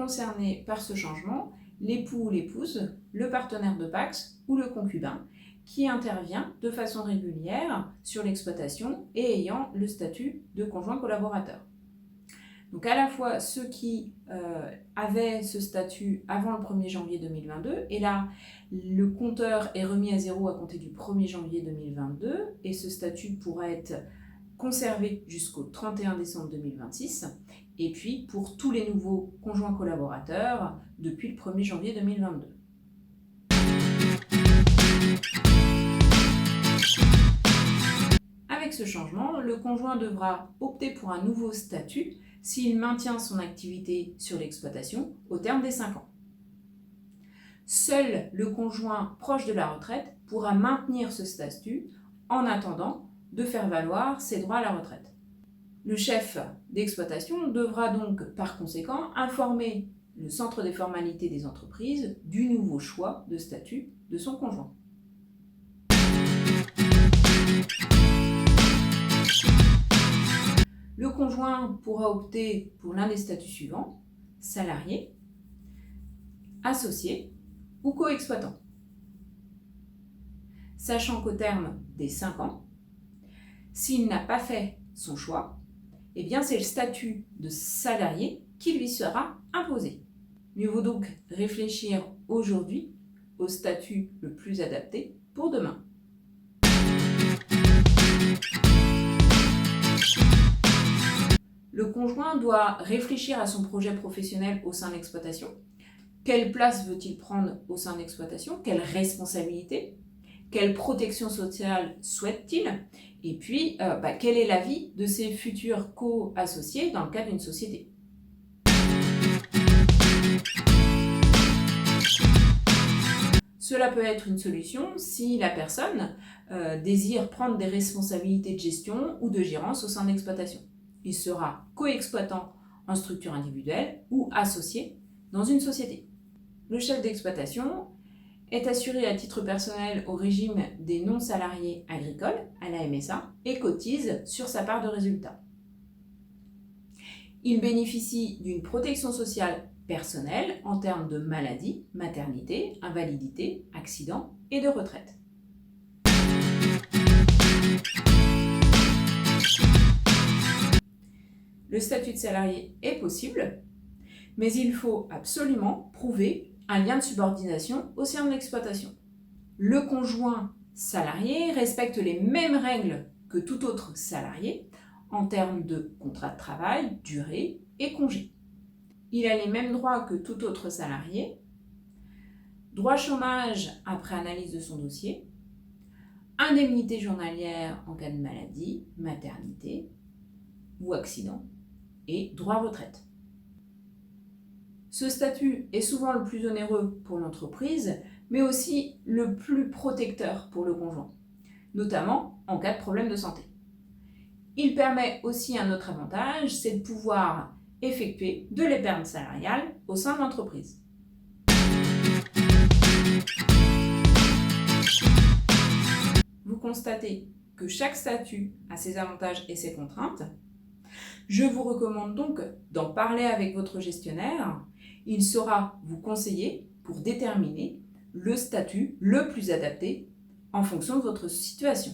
concernés par ce changement l'époux ou l'épouse, le partenaire de Pacs ou le concubin, qui intervient de façon régulière sur l'exploitation et ayant le statut de conjoint collaborateur. Donc à la fois ceux qui avaient ce statut avant le 1er janvier 2022, et là le compteur est remis à zéro à compter du 1er janvier 2022, et ce statut pourra être conservé jusqu'au 31 décembre 2026, et puis pour tous les nouveaux conjoints collaborateurs depuis le 1er janvier 2022. Avec ce changement, le conjoint devra opter pour un nouveau statut s'il maintient son activité sur l'exploitation au terme des 5 ans. Seul le conjoint proche de la retraite pourra maintenir ce statut en attendant de faire valoir ses droits à la retraite. Le chef d'exploitation devra donc par conséquent informer le centre des formalités des entreprises du nouveau choix de statut de son conjoint. Le conjoint pourra opter pour l'un des statuts suivants: salarié, associé ou coexploitant. Sachant qu'au terme des 5 ans, s'il n'a pas fait son choix, eh bien c'est le statut de salarié qui lui sera imposé. Mieux vaut donc réfléchir aujourd'hui au statut le plus adapté pour demain. Le conjoint doit réfléchir à son projet professionnel au sein de l'exploitation. Quelle place veut-il prendre au sein de l'exploitation? Quelle responsabilité? Quelle protection sociale souhaite-t-il? Et puis, quel est l'avis de ses futurs co-associés dans le cadre d'une société? Cela peut être une solution si la personne désire prendre des responsabilités de gestion ou de gérance au sein de l'exploitation. Il sera co-exploitant en structure individuelle ou associé dans une société. Le chef d'exploitation est assuré à titre personnel au régime des non-salariés agricoles, à la MSA, et cotise sur sa part de résultat. Il bénéficie d'une protection sociale personnelle en termes de maladie, maternité, invalidité, accident et de retraite. Le statut de salarié est possible, mais il faut absolument prouver un lien de subordination au sein de l'exploitation. Le conjoint salarié respecte les mêmes règles que tout autre salarié en termes de contrat de travail, durée et congé. Il a les mêmes droits que tout autre salarié: droit chômage après analyse de son dossier, indemnité journalière en cas de maladie, maternité ou accident, et droit retraite. Ce statut est souvent le plus onéreux pour l'entreprise, mais aussi le plus protecteur pour le conjoint, notamment en cas de problème de santé. Il permet aussi un autre avantage, c'est de pouvoir effectuer de l'épargne salariale au sein de l'entreprise. Vous constatez que chaque statut a ses avantages et ses contraintes. Je vous recommande donc d'en parler avec votre gestionnaire. Il saura vous conseiller pour déterminer le statut le plus adapté en fonction de votre situation.